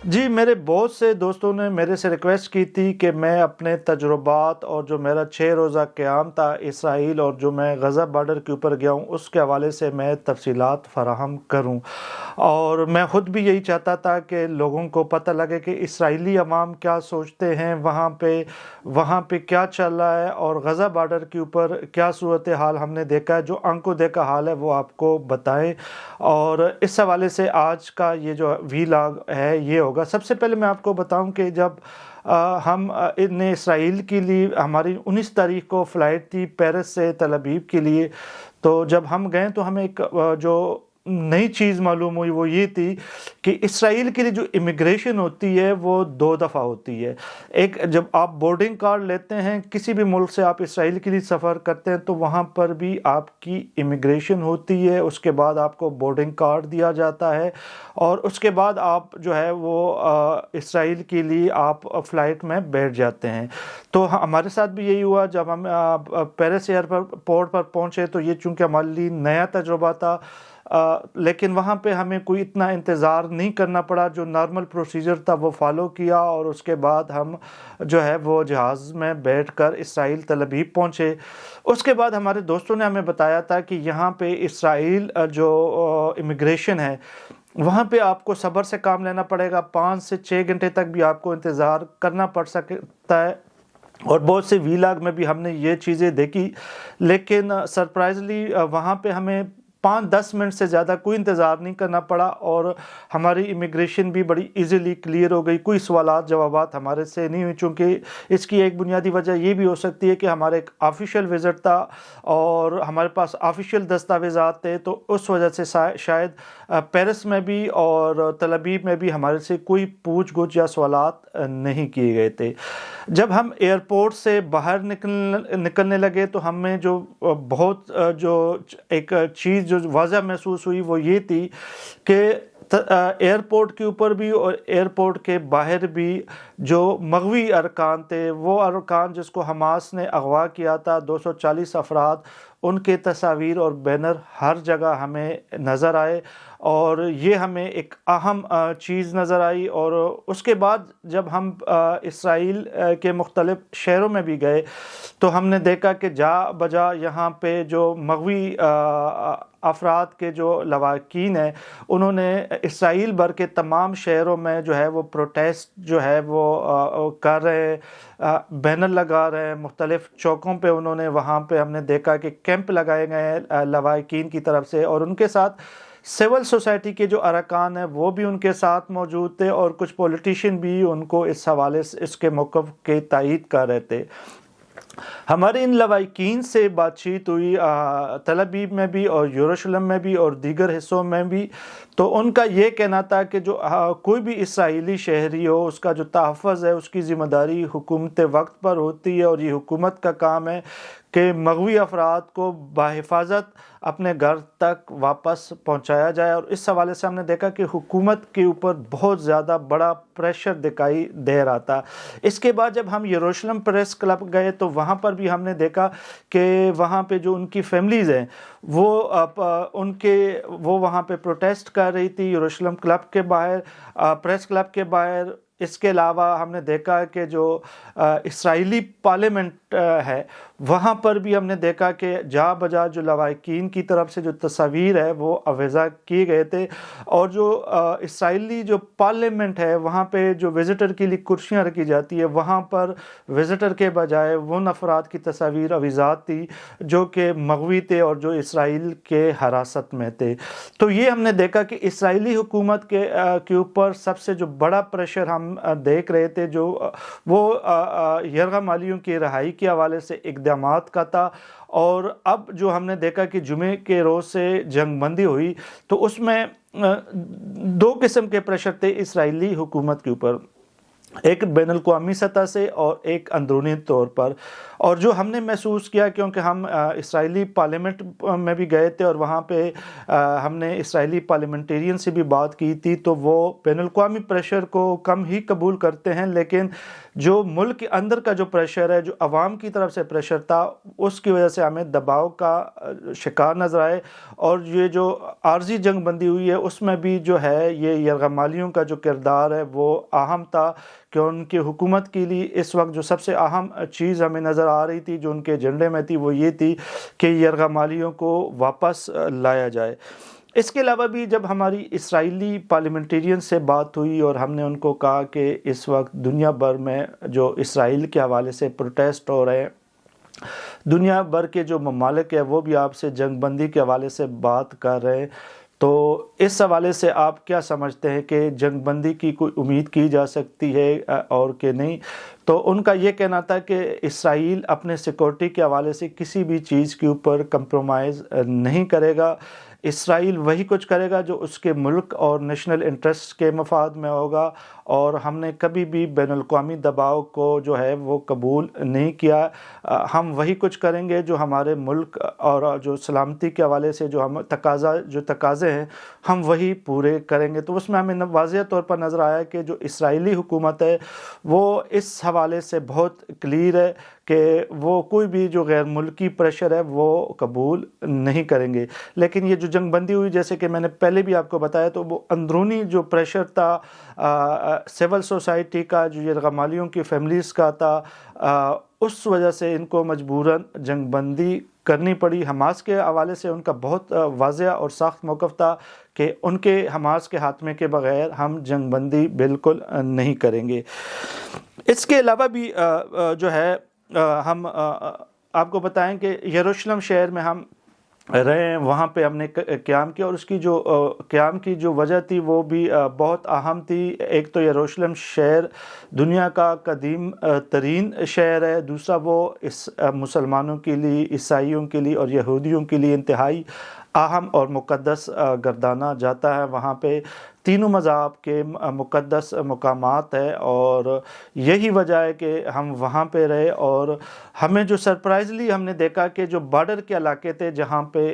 جی، میرے بہت سے دوستوں نے میرے سے ریکویسٹ کی تھی کہ میں اپنے تجربات اور جو میرا 6 روزہ قیام تھا اسرائیل اور جو میں غزہ بارڈر کے اوپر گیا ہوں اس کے حوالے سے میں تفصیلات فراہم کروں، اور میں خود بھی یہی چاہتا تھا کہ لوگوں کو پتہ لگے کہ اسرائیلی عوام کیا سوچتے ہیں، وہاں پہ کیا چل رہا ہے، اور غزہ بارڈر کے اوپر کیا صورتحال ہم نے دیکھا ہے، جو آنکھوں دیکھا حال ہے وہ آپ کو بتائیں۔ اور اس حوالے سے آج کا یہ جو ویلاگ ہے یہ ہوگا۔ سب سے پہلے میں آپ کو بتاؤں کہ جب ہم نے اسرائیل کے لیے ہماری 19 تاریخ کو فلائٹ تھی پیرس سے تل ابیب کے لیے، تو جب ہم گئے تو ہمیں ایک جو نئی چیز معلوم ہوئی وہ یہ تھی کہ اسرائیل کے لیے جو امیگریشن ہوتی ہے وہ 2 دفعہ ہوتی ہے۔ ایک جب آپ بورڈنگ کارڈ لیتے ہیں کسی بھی ملک سے، آپ اسرائیل کے لیے سفر کرتے ہیں تو وہاں پر بھی آپ کی امیگریشن ہوتی ہے، اس کے بعد آپ کو بورڈنگ کارڈ دیا جاتا ہے، اور اس کے بعد آپ جو ہے وہ اسرائیل کے لیے آپ فلائٹ میں بیٹھ جاتے ہیں۔ تو ہمارے ساتھ بھی یہی ہوا جب ہم پیرس ایئرپورٹ پر پہنچے، تو یہ چونکہ ہمارے لیے نیا تجربہ تھا، لیکن وہاں پہ ہمیں کوئی اتنا انتظار نہیں کرنا پڑا، جو نارمل پروسیجر تھا وہ فالو کیا، اور اس کے بعد ہم جو ہے وہ جہاز میں بیٹھ کر اسرائیل تل ابیب پہنچے۔ اس کے بعد ہمارے دوستوں نے ہمیں بتایا تھا کہ یہاں پہ اسرائیل جو امیگریشن ہے وہاں پہ آپ کو صبر سے کام لینا پڑے گا، 5 سے 6 گھنٹے تک بھی آپ کو انتظار کرنا پڑ سکتا ہے، اور بہت سے ویلاگ میں بھی ہم نے یہ چیزیں دیکھی، لیکن سرپرائزلی وہاں پہ ہمیں 5-10 منٹ سے زیادہ کوئی انتظار نہیں کرنا پڑا، اور ہماری امیگریشن بھی بڑی ایزیلی کلیئر ہو گئی، کوئی سوالات جوابات ہمارے سے نہیں ہوئی، چونکہ اس کی ایک بنیادی وجہ یہ بھی ہو سکتی ہے کہ ہمارا ایک آفیشیل وزٹ تھا اور ہمارے پاس آفیشیل دستاویزات تھے، تو اس وجہ سے شاید پیرس میں بھی اور تل ابیب میں بھی ہمارے سے کوئی پوچھ گچھ یا سوالات نہیں کیے گئے تھے۔ جب ہم ایئرپورٹ سے باہر نکلنے لگے تو ہمیں جو بہت جو ایک چیز جو واضح محسوس ہوئی وہ یہ تھی کہ ایئرپورٹ کے اوپر بھی اور ایئرپورٹ کے باہر بھی جو مغوی ارکان تھے، وہ ارکان جس کو حماس نے اغوا کیا تھا، 240 افراد، ان کے تصاویر اور بینر ہر جگہ ہمیں نظر آئے، اور یہ ہمیں ایک اہم چیز نظر آئی۔ اور اس کے بعد جب ہم اسرائیل کے مختلف شہروں میں بھی گئے تو ہم نے دیکھا کہ جا بجا یہاں پہ جو مغوی افراد کے جو لواحقین ہیں انہوں نے اسرائیل بھر کے تمام شہروں میں جو ہے وہ پروٹیسٹ جو ہے وہ کر رہے ہیں، بینر لگا رہے ہیں مختلف چوکوں پہ، انہوں نے وہاں پہ ہم نے دیکھا کہ کیمپ لگائے گئے ہیں لواحقین کی طرف سے، اور ان کے ساتھ سول سوسائٹی کے جو ارکان ہیں وہ بھی ان کے ساتھ موجود تھے، اور کچھ پولیٹیشین بھی ان کو اس حوالے سے اس کے موقف کے تائید کر رہے تھے۔ ہمارے ان لواحقین سے بات چیت ہوئی تل ابیب میں بھی اور یروشلم میں بھی اور دیگر حصوں میں بھی، تو ان کا یہ کہنا تھا کہ جو کوئی بھی اسرائیلی شہری ہو اس کا جو تحفظ ہے اس کی ذمہ داری حکومت وقت پر ہوتی ہے، اور یہ حکومت کا کام ہے کہ مغوی افراد کو بحفاظت اپنے گھر تک واپس پہنچایا جائے۔ اور اس حوالے سے ہم نے دیکھا کہ حکومت کے اوپر بہت زیادہ بڑا پریشر دکھائی دے رہا تھا۔ اس کے بعد جب ہم یروشلم پریس کلب گئے تو وہاں پر بھی ہم نے دیکھا کہ وہاں پہ جو ان کی فیملیز ہیں وہ وہاں پہ پروٹیسٹ کر رہی تھی یروشلم کلب کے باہر، پریس کلب کے باہر۔ اس کے علاوہ ہم نے دیکھا کہ جو اسرائیلی پارلیمنٹ ہے وہاں پر بھی ہم نے دیکھا کہ جا بجا جو لواحقین کی طرف سے جو تصاویر ہے وہ اویزا کیے گئے تھے، اور جو اسرائیلی جو پارلیمنٹ ہے وہاں پہ جو وزٹر کے لیے کرسیاں رکھی جاتی ہے وہاں پر وزٹر کے بجائے ان افراد کی تصاویر اویزات تھی جو کہ مغوی تھے اور جو اسرائیل کے حراست میں تھے۔ تو یہ ہم نے دیکھا کہ اسرائیلی حکومت کے اوپر سب سے جو بڑا پریشر ہم دیکھ رہے تھے جو وہ یرغمالیوں کی رہائی کے حوالے سے اقدامات کا تھا، اور اب جو ہم نے دیکھا کہ جمعے کے روز سے جنگ بندی ہوئی تو اس میں 2 قسم کے پریشر تھے اسرائیلی حکومت کے اوپر۔ ایک بین الاقوامی سطح سے اور ایک اندرونی طور پر. اور جو ہم نے محسوس کیا، کیونکہ ہم اسرائیلی پارلیمنٹ میں بھی گئے تھے اور وہاں پہ ہم نے اسرائیلی پارلیمنٹیرین سے بھی بات کی تھی، تو وہ بین الاقوامی پریشر کو کم ہی قبول کرتے ہیں، لیکن جو ملک کے اندر کا جو پریشر ہے، جو عوام کی طرف سے پریشر تھا، اس کی وجہ سے ہمیں دباؤ کا شکار نظر آئے. اور یہ جو عارضی جنگ بندی ہوئی ہے، اس میں بھی جو ہے یہ یرغمالیوں کا جو کردار ہے وہ اہم تھا، کہ ان کی حکومت کے لیے اس وقت جو سب سے اہم چیز ہمیں نظر آ رہی تھی، جو ان کے ایجنڈے میں تھی، وہ یہ تھی کہ یرغمالیوں کو واپس لایا جائے. اس کے علاوہ بھی جب ہماری اسرائیلی پارلیمنٹیرین سے بات ہوئی اور ہم نے ان کو کہا کہ اس وقت دنیا بھر میں جو اسرائیل کے حوالے سے پروٹیسٹ ہو رہے ہیں، دنیا بھر کے جو ممالک ہیں وہ بھی آپ سے جنگ بندی کے حوالے سے بات کر رہے ہیں، تو اس حوالے سے آپ کیا سمجھتے ہیں کہ جنگ بندی کی کوئی امید کی جا سکتی ہے اور کہ نہیں؟ تو ان کا یہ کہنا تھا کہ اسرائیل اپنے سیکورٹی کے حوالے سے کسی بھی چیز کے اوپر کمپرومائز نہیں کرے گا. اسرائیل وہی کچھ کرے گا جو اس کے ملک اور نیشنل انٹرسٹ کے مفاد میں ہوگا، اور ہم نے کبھی بھی بین الاقوامی دباؤ کو جو ہے وہ قبول نہیں کیا. ہم وہی کچھ کریں گے جو ہمارے ملک اور جو سلامتی کے حوالے سے جو ہم تقاضے ہیں، ہم وہی پورے کریں گے. تو اس میں ہمیں واضح طور پر نظر آیا کہ جو اسرائیلی حکومت ہے وہ اس حوالے سے بہت کلیئر ہے کہ وہ کوئی بھی جو غیر ملکی پریشر ہے وہ قبول نہیں کریں گے. لیکن یہ جو جنگ بندی ہوئی، جیسے کہ میں نے پہلے بھی آپ کو بتایا، تو وہ اندرونی جو پریشر تھا سول سوسائٹی کا، جو یرغمالیوں کی فیملیز کا تھا، اس وجہ سے ان کو مجبوراً جنگ بندی کرنی پڑی. حماس کے حوالے سے ان کا بہت واضح اور سخت موقف تھا کہ ان کے حماس کے خاتمے کے بغیر ہم جنگ بندی بالکل نہیں کریں گے. اس کے علاوہ بھی جو ہے ہم آپ کو بتائیں کہ یروشلم شہر میں ہم رہے، وہاں پہ ہم نے قیام کیا، اور اس کی جو قیام کی جو وجہ تھی وہ بھی بہت اہم تھی. ایک تو یروشلم شہر دنیا کا قدیم ترین شہر ہے، دوسرا وہ مسلمانوں کے لیے، عیسائیوں کے لیے اور یہودیوں کے لیے انتہائی اہم اور مقدس گردانا جاتا ہے. وہاں پہ تینوں مذاہب کے مقدس مقامات ہیں، اور یہی وجہ ہے کہ ہم وہاں پہ رہے. اور ہمیں جو سرپرائزلی ہم نے دیکھا کہ جو بارڈر کے علاقے تھے، جہاں پہ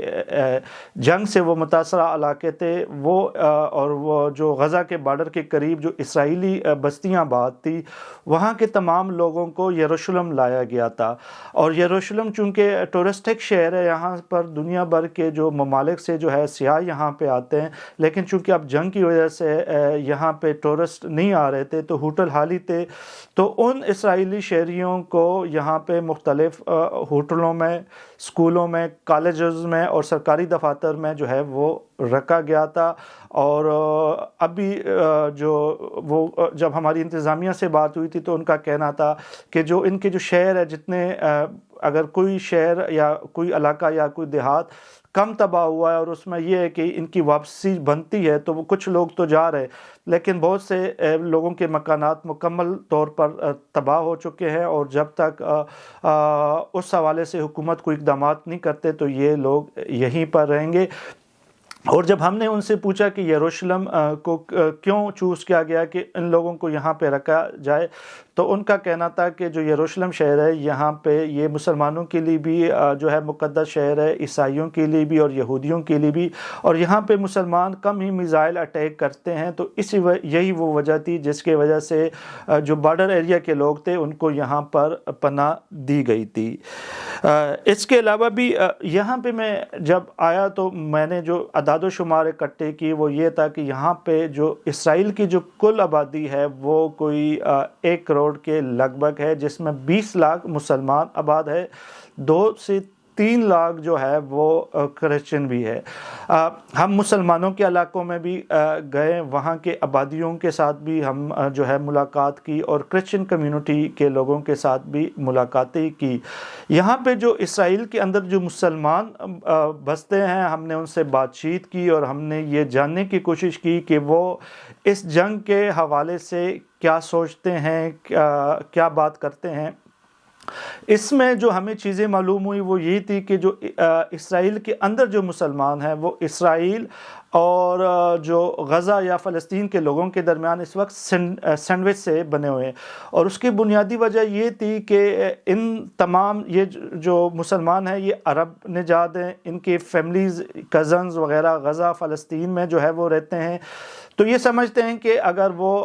جنگ سے وہ متاثرہ علاقے تھے، وہ اور وہ جو غزہ کے بارڈر کے قریب جو اسرائیلی بستیاں آباد تھی، وہاں کے تمام لوگوں کو یروشلم لایا گیا تھا. اور یروشلم چونکہ ٹورسٹک شہر ہے، یہاں پر دنیا بھر کے جو ممالک سے جو ہے سیاح یہاں پہ آتے ہیں، لیکن چونکہ اب جنگ کی وجہ سے یہاں پہ ٹورسٹ نہیں آ رہے تھے، تو ہوٹل خالی تھے. تو ان اسرائیلی شہریوں کو یہاں پہ مختلف ہوٹلوں میں، اسکولوں میں، کالجز میں اور سرکاری دفاتر میں جو ہے وہ رکھا گیا تھا. اور ابھی جب ہماری انتظامیہ سے بات ہوئی تھی تو ان کا کہنا تھا کہ جو ان کے جو شہر ہے، جتنے اگر کوئی شہر یا کوئی علاقہ یا کوئی دیہات کم تباہ ہوا ہے اور اس میں یہ ہے کہ ان کی واپسی بنتی ہے، تو وہ کچھ لوگ تو جا رہے، لیکن بہت سے لوگوں کے مکانات مکمل طور پر تباہ ہو چکے ہیں. اور جب تک اس حوالے سے حکومت کوئی اقدامات نہیں کرتے تو یہ لوگ یہیں پر رہیں گے. اور جب ہم نے ان سے پوچھا کہ یروشلم کو کیوں چوز کیا گیا کہ ان لوگوں کو یہاں پہ رکھا جائے، تو ان کا کہنا تھا کہ جو یروشلم شہر ہے، یہاں پہ یہ مسلمانوں کے لیے بھی جو ہے مقدس شہر ہے، عیسائیوں کے لیے بھی اور یہودیوں کے لیے بھی، اور یہاں پہ مسلمان کم ہی میزائل اٹیک کرتے ہیں. تو یہی وہ وجہ تھی جس کی وجہ سے جو بارڈر ایریا کے لوگ تھے ان کو یہاں پر پناہ دی گئی تھی. اس کے علاوہ بھی یہاں پہ میں جب آیا تو میں نے جو اعداد و شمار اکٹھے کی وہ یہ تھا کہ یہاں پہ جو اسرائیل کی جو کل آبادی ہے وہ کوئی 1 کروڑ کے لگ بھگ ہے، جس میں 20 لاکھ مسلمان آباد ہے، 2 سے 3 لاکھ جو ہے وہ کرسچن بھی ہے. ہم مسلمانوں کے علاقوں میں بھی گئے، وہاں کے آبادیوں کے ساتھ بھی ہم جو ہے ملاقات کی، اور کرسچن کمیونٹی کے لوگوں کے ساتھ بھی ملاقاتیں کی. یہاں پہ جو اسرائیل کے اندر جو مسلمان بستے ہیں، ہم نے ان سے بات چیت کی اور ہم نے یہ جاننے کی کوشش کی کہ وہ اس جنگ کے حوالے سے کیا سوچتے ہیں، کیا بات کرتے ہیں. اس میں جو ہمیں چیزیں معلوم ہوئی وہ یہ تھی کہ جو اسرائیل کے اندر جو مسلمان ہیں وہ اسرائیل اور جو غزہ یا فلسطین کے لوگوں کے درمیان اس وقت سینڈوچ سے بنے ہوئے ہیں، اور اس کی بنیادی وجہ یہ تھی کہ ان تمام یہ جو مسلمان ہیں یہ عرب نژاد ہیں، ان کی فیملیز کزنز وغیرہ غزہ فلسطین میں جو ہے وہ رہتے ہیں، تو یہ سمجھتے ہیں کہ اگر وہ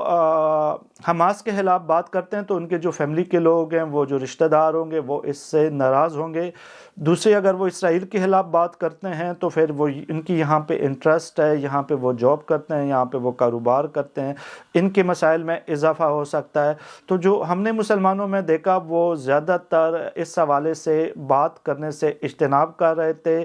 حماس کے خلاف بات کرتے ہیں تو ان کے جو فیملی کے لوگ ہیں، وہ جو رشتہ دار ہوں گے وہ اس سے ناراض ہوں گے۔ دوسری، اگر وہ اسرائیل کے خلاف بات کرتے ہیں تو پھر وہ ان کی یہاں پہ انٹرسٹ ہے، یہاں پہ وہ جاب کرتے ہیں، یہاں پہ وہ کاروبار کرتے ہیں، ان کے مسائل میں اضافہ ہو سکتا ہے۔ تو جو ہم نے مسلمانوں میں دیکھا وہ زیادہ تر اس حوالے سے بات کرنے سے اجتناب کر رہے تھے،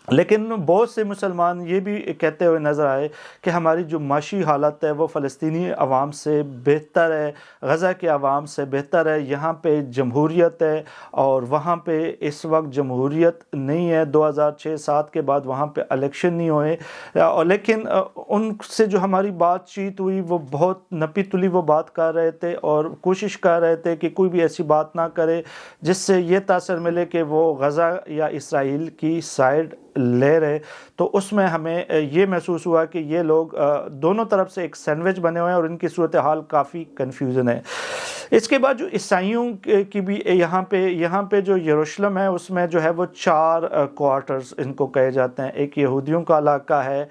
لیکن بہت سے مسلمان یہ بھی کہتے ہوئے نظر آئے کہ ہماری جو معاشی حالت ہے وہ فلسطینی عوام سے بہتر ہے، غزہ کے عوام سے بہتر ہے، یہاں پہ جمہوریت ہے اور وہاں پہ اس وقت جمہوریت نہیں ہے، 2006-07 کے بعد وہاں پہ الیکشن نہیں ہوئے، لیکن ان سے جو ہماری بات چیت ہوئی وہ بہت نپی تلی وہ بات کر رہے تھے اور کوشش کر رہے تھے کہ کوئی بھی ایسی بات نہ کرے جس سے یہ تاثر ملے کہ وہ غزہ یا اسرائیل کی سائیڈ لے رہے۔ تو اس میں ہمیں یہ محسوس ہوا کہ یہ لوگ دونوں طرف سے ایک سینڈوچ بنے ہوئے ہیں اور ان کی صورتحال کافی کنفیوژن ہے۔ اس کے بعد جو عیسائیوں کی بھی یہاں پہ جو یروشلم ہے اس میں جو ہے وہ 4 کوارٹرز ان کو کہے جاتے ہیں، ایک یہودیوں کا علاقہ ہے،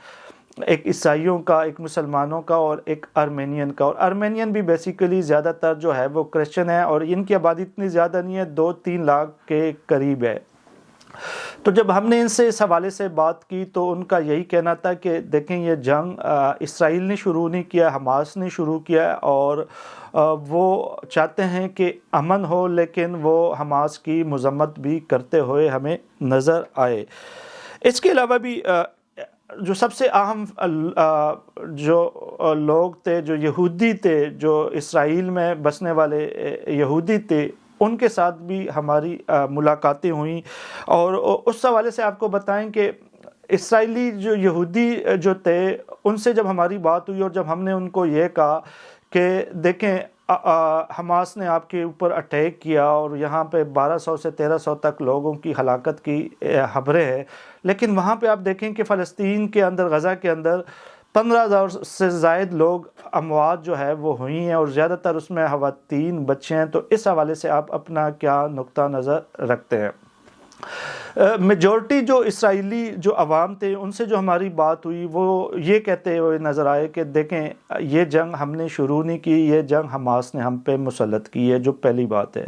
ایک عیسائیوں کا، ایک مسلمانوں کا اور ایک ارمینین کا، اور ارمینین بھی بیسیکلی زیادہ تر جو ہے وہ کرسچن ہے اور ان کی آبادی اتنی زیادہ نہیں ہے، 2-3 لاکھ کے قریب ہے۔ تو جب ہم نے ان سے اس حوالے سے بات کی تو ان کا یہی کہنا تھا کہ دیکھیں یہ جنگ اسرائیل نے شروع نہیں کیا، حماس نے شروع کیا، اور وہ چاہتے ہیں کہ امن ہو، لیکن وہ حماس کی مذمت بھی کرتے ہوئے ہمیں نظر آئے۔ اس کے علاوہ بھی جو سب سے اہم جو لوگ تھے، جو یہودی تھے، جو اسرائیل میں بسنے والے یہودی تھے، ان کے ساتھ بھی ہماری ملاقاتیں ہوئیں، اور اس حوالے سے آپ کو بتائیں کہ اسرائیلی جو یہودی جو تھے ان سے جب ہماری بات ہوئی اور جب ہم نے ان کو یہ کہا کہ دیکھیں حماس نے آپ کے اوپر اٹیک کیا اور یہاں پہ 1200 سے 1300 تک لوگوں کی ہلاکت کی خبریں ہیں، لیکن وہاں پہ آپ دیکھیں کہ فلسطین کے اندر، غزہ کے اندر 15,000 سے زائد لوگ اموات جو ہے وہ ہوئی ہیں اور زیادہ تر اس میں خواتین، بچے ہیں۔ تو اس حوالے سے آپ اپنا کیا نقطہ نظر رکھتے ہیں؟ میجورٹی جو اسرائیلی جو عوام تھے ان سے جو ہماری بات ہوئی وہ یہ کہتے ہوئے نظر آئے کہ دیکھیں یہ جنگ ہم نے شروع نہیں کی، یہ جنگ حماس نے ہم پہ مسلط کی ہے، جو پہلی بات ہے۔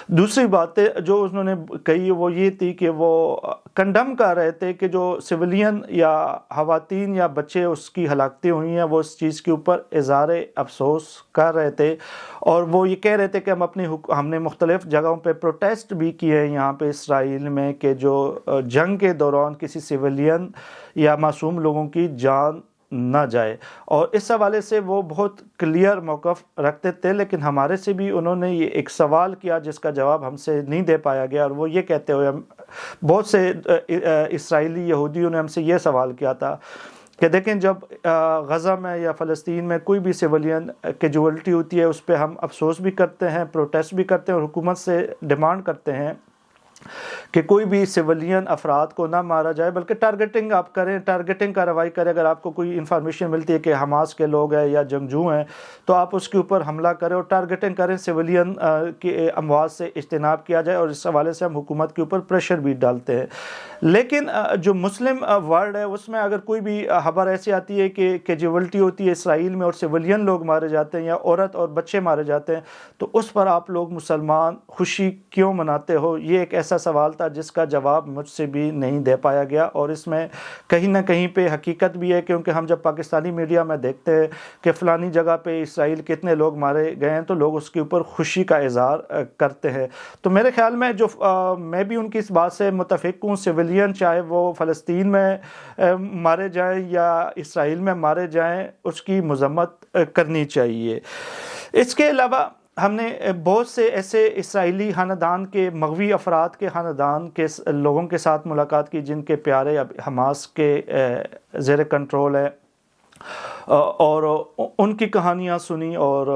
دوسری بات جو انہوں نے کہی وہ یہ تھی کہ وہ کنڈم کر رہے تھے کہ جو سویلین یا خواتین یا بچے اس کی ہلاکتیں ہوئی ہیں، وہ اس چیز کے اوپر اظہار افسوس کر رہے تھے، اور وہ یہ کہہ رہے تھے کہ ہم نے مختلف جگہوں پہ پروٹیسٹ بھی کیے ہیں یہاں پہ اسرائیل میں کہ جو جنگ کے دوران کسی سویلین یا معصوم لوگوں کی جان نہ جائے، اور اس حوالے سے وہ بہت کلیئر موقف رکھتے تھے۔ لیکن ہمارے سے بھی انہوں نے یہ ایک سوال کیا جس کا جواب ہم سے نہیں دے پایا گیا، اور وہ یہ کہتے ہوئے بہت سے اسرائیلی یہودیوں نے ہم سے یہ سوال کیا تھا کہ دیکھیں جب غزہ میں یا فلسطین میں کوئی بھی سویلین کیجوالٹی ہوتی ہے اس پہ ہم افسوس بھی کرتے ہیں، پروٹیسٹ بھی کرتے ہیں اور حکومت سے ڈیمانڈ کرتے ہیں کہ کوئی بھی سویلین افراد کو نہ مارا جائے، بلکہ ٹارگیٹنگ آپ کریں، ٹارگیٹنگ کارروائی کریں۔ اگر آپ کو کوئی انفارمیشن ملتی ہے کہ حماس کے لوگ ہیں یا جنگجو ہیں تو آپ اس کے اوپر حملہ کریں اور ٹارگیٹنگ کریں، سویلین کی اموات سے اجتناب کیا جائے، اور اس حوالے سے ہم حکومت کے اوپر پریشر بھی ڈالتے ہیں۔ لیکن جو مسلم ورلڈ ہے اس میں اگر کوئی بھی خبر ایسی آتی ہے کہ کیجوالٹی ہوتی ہے اسرائیل میں اور سویلین لوگ مارے جاتے ہیں یا عورت اور بچے مارے جاتے ہیں، تو اس پر آپ لوگ مسلمان خوشی کیوں مناتے ہو؟ یہ ایک ایسا سوال تھا جس کا جواب مجھ سے بھی نہیں دے پایا گیا، اور اس میں کہیں نہ کہیں پہ حقیقت بھی ہے، کیونکہ ہم جب پاکستانی میڈیا میں دیکھتے ہیں کہ فلانی جگہ پہ اسرائیل کتنے لوگ مارے گئے ہیں تو لوگ اس کے اوپر خوشی کا اظہار کرتے ہیں۔ تو میرے خیال میں میں بھی ان کی اس بات سے متفق ہوں، سویلین چاہے وہ فلسطین میں مارے جائیں یا اسرائیل میں مارے جائیں اس کی مذمت کرنی چاہیے۔ اس کے علاوہ ہم نے بہت سے ایسے اسرائیلی خاندان کے مغوی افراد کے خاندان کے لوگوں کے ساتھ ملاقات کی جن کے پیارے اب حماس کے زیر کنٹرول ہے، اور ان کی کہانیاں سنی، اور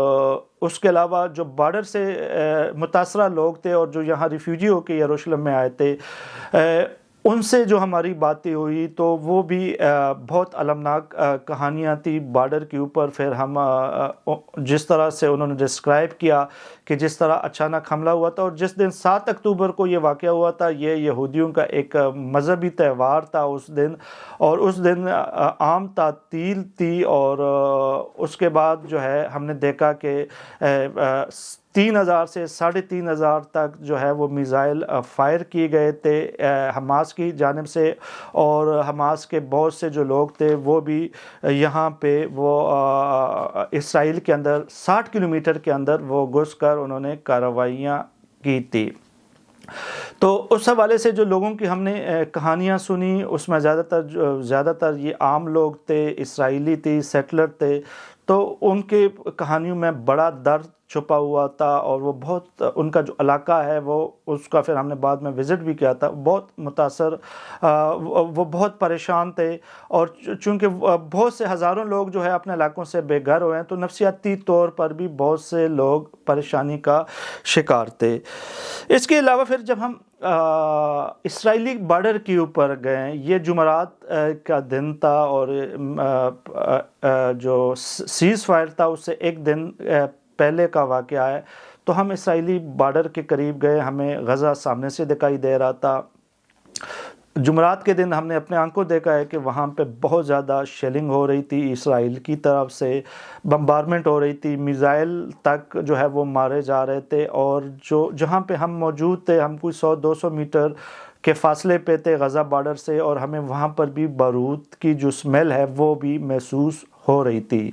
اس کے علاوہ جو بارڈر سے متاثرہ لوگ تھے اور جو یہاں ریفیوجی ہو کے یروشلم میں آئے تھے، ان سے جو ہماری باتیں ہوئی تو وہ بھی بہت المناک کہانیاں تھی بارڈر کے اوپر. پھر ہم جس طرح سے انہوں نے ڈسکرائب کیا کہ جس طرح اچانک حملہ ہوا تھا، اور جس دن 7 اکتوبر کو یہ واقعہ ہوا تھا، یہ یہودیوں کا ایک مذہبی تہوار تھا اس دن، اور اس دن عام تعطیل تھی. اور اس کے بعد جو ہے ہم نے دیکھا کہ 3,000 سے 3,500 تک جو ہے وہ میزائل فائر کیے گئے تھے حماس کی جانب سے، اور حماس کے بہت سے جو لوگ تھے وہ بھی یہاں پہ وہ اسرائیل کے اندر 60 کلومیٹر کے اندر وہ گھس کر انہوں نے کارروائیاں کی تھی. تو اس حوالے سے جو لوگوں کی ہم نے کہانیاں سنی، اس میں زیادہ تر یہ عام لوگ تھے، اسرائیلی تھے، سیٹلر تھے. تو ان کے کہانیوں میں بڑا درد چھپا ہوا تھا، اور وہ بہت ان کا جو علاقہ ہے وہ اس کا پھر ہم نے بعد میں وزٹ بھی کیا تھا، بہت متاثر، وہ بہت پریشان تھے. اور چونکہ بہت سے ہزاروں لوگ جو ہے اپنے علاقوں سے بے گھر ہوئے ہیں، تو نفسیاتی طور پر بھی بہت سے لوگ پریشانی کا شکار تھے. اس کے علاوہ پھر جب ہم اسرائیلی بارڈر کے اوپر گئے، یہ جمعرات کا دن تھا، اور جو سیز فائر تھا اس سے ایک دن پہلے کا واقعہ ہے. تو ہم اسرائیلی بارڈر کے قریب گئے، ہمیں غزہ سامنے سے دکھائی دے رہا تھا. جمعرات کے دن ہم نے اپنے آنکھوں دیکھا ہے کہ وہاں پہ بہت زیادہ شیلنگ ہو رہی تھی، اسرائیل کی طرف سے بمبارمنٹ ہو رہی تھی، میزائل تک جو ہے وہ مارے جا رہے تھے. اور جہاں پہ ہم موجود تھے، ہم کوئی 100-200 میٹر کے فاصلے پہ تھے غزہ بارڈر سے، اور ہمیں وہاں پر بھی بارود کی جو سمیل ہے وہ بھی محسوس ہو رہی تھی.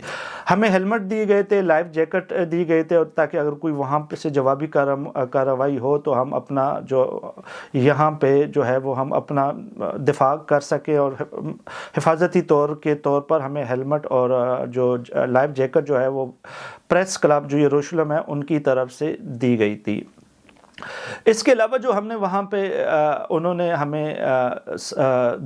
ہمیں ہیلمٹ دیے گئے تھے، لائف جیکٹ دی گئے تھے، اور تاکہ اگر کوئی وہاں پہ سے جوابی کارروائی ہو تو ہم اپنا جو یہاں پہ جو ہے وہ ہم اپنا دفاع کر سکیں. اور حفاظتی طور پر ہمیں ہیلمٹ اور جو لائف جیکٹ جو ہے وہ پریس کلب جو یروشلم ہے ان کی طرف سے دی گئی تھی. اس کے علاوہ جو ہم نے وہاں پہ انہوں نے ہمیں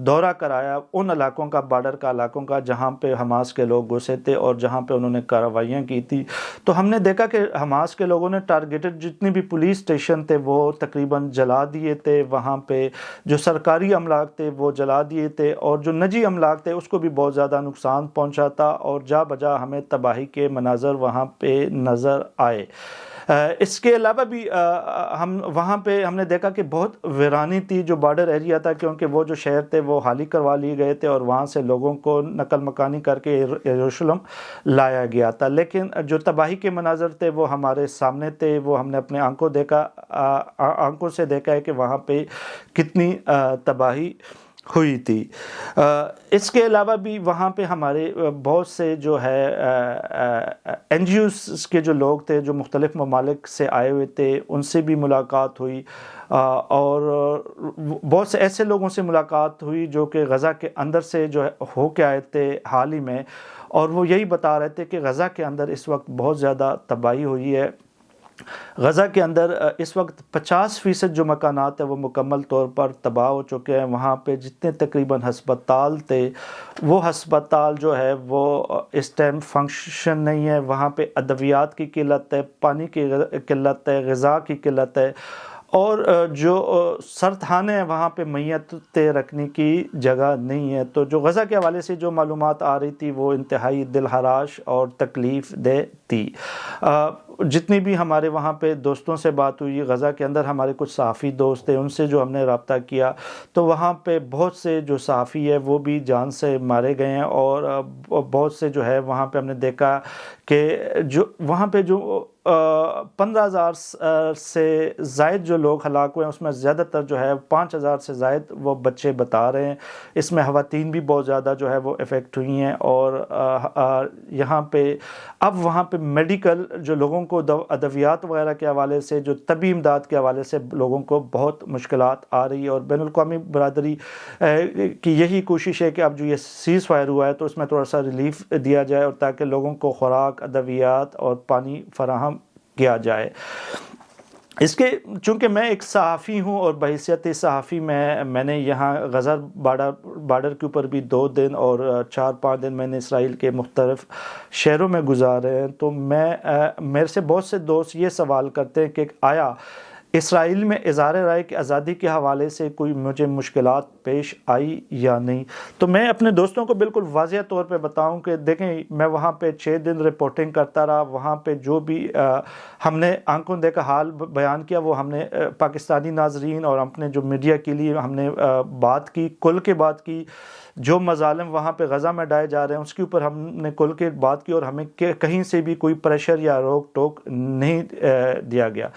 دورہ کرایا ان علاقوں کا، بارڈر کا علاقوں کا جہاں پہ حماس کے لوگ گھسے تھے اور جہاں پہ انہوں نے کارروائیاں کی تھی. تو ہم نے دیکھا کہ حماس کے لوگوں نے ٹارگیٹڈ جتنی بھی پولیس اسٹیشن تھے وہ تقریباً جلا دیے تھے. وہاں پہ جو سرکاری املاک تھے وہ جلا دیے تھے، اور جو نجی املاک تھے اس کو بھی بہت زیادہ نقصان پہنچا تھا، اور جا بجا ہمیں تباہی کے مناظر وہاں پہ نظر آئے. اس کے علاوہ بھی ہم وہاں پہ ہم نے دیکھا کہ بہت ویرانی تھی جو بارڈر ایریا تھا، کیونکہ وہ جو شہر تھے وہ خالی کروا لیے گئے تھے، اور وہاں سے لوگوں کو نقل مکانی کر کے یروشلم لایا گیا تھا. لیکن جو تباہی کے مناظر تھے وہ ہمارے سامنے تھے، وہ ہم نے اپنے آنکھوں سے دیکھا ہے کہ وہاں پہ کتنی تباہی ہوئی تھی. اس کے علاوہ بھی وہاں پہ ہمارے بہت سے جو ہے این جی اوز کے جو لوگ تھے جو مختلف ممالک سے آئے ہوئے تھے، ان سے بھی ملاقات ہوئی، اور بہت سے ایسے لوگوں سے ملاقات ہوئی جو کہ غزہ کے اندر سے جو ہے ہو کے آئے تھے حال ہی میں، اور وہ یہی بتا رہے تھے کہ غزہ کے اندر اس وقت بہت زیادہ تباہی ہوئی ہے. غزہ کے اندر اس وقت 50% جو مکانات ہیں وہ مکمل طور پر تباہ ہو چکے ہیں. وہاں پہ جتنے تقریباً ہسپتال تھے وہ ہسپتال جو ہے وہ اس ٹائم فنکشن نہیں ہے. وہاں پہ ادویات کی قلت ہے، پانی کی قلت ہے، غذا کی قلت ہے، اور جو سرطانے ہیں وہاں پہ میتیں رکھنے کی جگہ نہیں ہے. تو جو غزہ کے حوالے سے جو معلومات آ رہی تھی وہ انتہائی دلہراش اور تکلیف دہ تھی. جتنی بھی ہمارے وہاں پہ دوستوں سے بات ہوئی، غزہ کے اندر ہمارے کچھ صحافی دوست تھے، ان سے جو ہم نے رابطہ کیا تو وہاں پہ بہت سے جو صحافی ہے وہ بھی جان سے مارے گئے ہیں، اور بہت سے جو ہے وہاں پہ ہم نے دیکھا کہ جو وہاں پہ جو 15,000 سے زائد جو لوگ ہلاک ہوئے ہیں اس میں زیادہ تر جو ہے 5,000 سے زائد وہ بچے بتا رہے ہیں. اس میں خواتین بھی بہت زیادہ جو ہے وہ افیکٹ ہوئی ہیں، اور یہاں پہ اب وہاں پہ میڈیکل جو لوگوں کو ادویات وغیرہ کے حوالے سے، جو طبی امداد کے حوالے سے لوگوں کو بہت مشکلات آ رہی ہے. اور بین الاقوامی برادری کی یہی کوشش ہے کہ اب جو یہ سیز فائر ہوا ہے تو اس میں تھوڑا سا ریلیف دیا جائے، اور تاکہ لوگوں کو خوراک، ادویات اور پانی فراہم کیا جائے. اس کے چونکہ میں ایک صحافی ہوں اور بحیثیت صحافی میں نے یہاں غزہ بارڈر کے اوپر بھی 2 دن اور 4-5 دن میں نے اسرائیل کے مختلف شہروں میں گزارے ہیں. تو میرے سے بہت سے دوست یہ سوال کرتے ہیں کہ آیا اسرائیل میں اظہار رائے کی آزادی کے حوالے سے کوئی مجھے مشکلات پیش آئی یا نہیں؟ تو میں اپنے دوستوں کو بالکل واضح طور پہ بتاؤں کہ دیکھیں، میں وہاں پہ 6 دن رپورٹنگ کرتا رہا. وہاں پہ جو بھی ہم نے آنکھوں دیکھا حال بیان کیا، وہ ہم نے پاکستانی ناظرین اور اپنے جو میڈیا کے لیے ہم نے بات کی، کھل کے بات کی. جو مظالم وہاں پہ غزہ میں ڈائے جا رہے ہیں اس کے اوپر ہم نے کھل کے بات کی، اور ہمیں کہیں سے بھی کوئی پریشر یا روک ٹوک نہیں دیا گیا.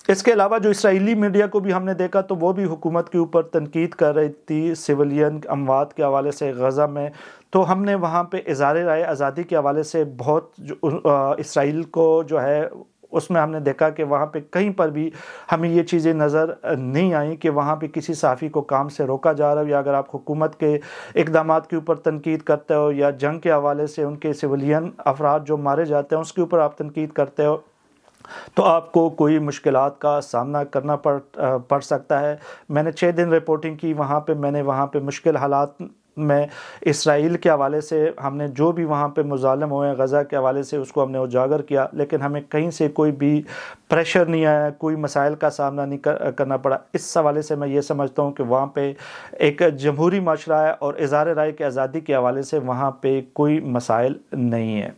اس کے علاوہ جو اسرائیلی میڈیا کو بھی ہم نے دیکھا تو وہ بھی حکومت کے اوپر تنقید کر رہی تھی سویلین اموات کے حوالے سے غزہ میں. تو ہم نے وہاں پہ اظہار رائے آزادی کے حوالے سے بہت اسرائیل کو جو ہے اس میں ہم نے دیکھا کہ وہاں پہ کہیں پر بھی ہمیں یہ چیزیں نظر نہیں آئیں کہ وہاں پہ کسی صحافی کو کام سے روکا جا رہا ہو، یا اگر آپ حکومت کے اقدامات کے اوپر تنقید کرتے ہو یا جنگ کے حوالے سے ان کے سویلین افراد جو مارے جاتے ہیں اس کے اوپر آپ تنقید کرتے ہو تو آپ کو کوئی مشکلات کا سامنا کرنا پڑ سکتا ہے. میں نے 6 دن رپورٹنگ کی میں نے وہاں پہ مشکل حالات میں اسرائیل کے حوالے سے ہم نے جو بھی وہاں پہ مظالم ہوئے ہیں غزہ کے حوالے سے اس کو ہم نے اجاگر کیا، لیکن ہمیں کہیں سے کوئی بھی پریشر نہیں آیا، کوئی مسائل کا سامنا نہیں کرنا پڑا. اس حوالے سے میں یہ سمجھتا ہوں کہ وہاں پہ ایک جمہوری معاشرہ ہے اور اظہار رائے کی آزادی کے حوالے سے وہاں پہ کوئی مسائل نہیں ہے.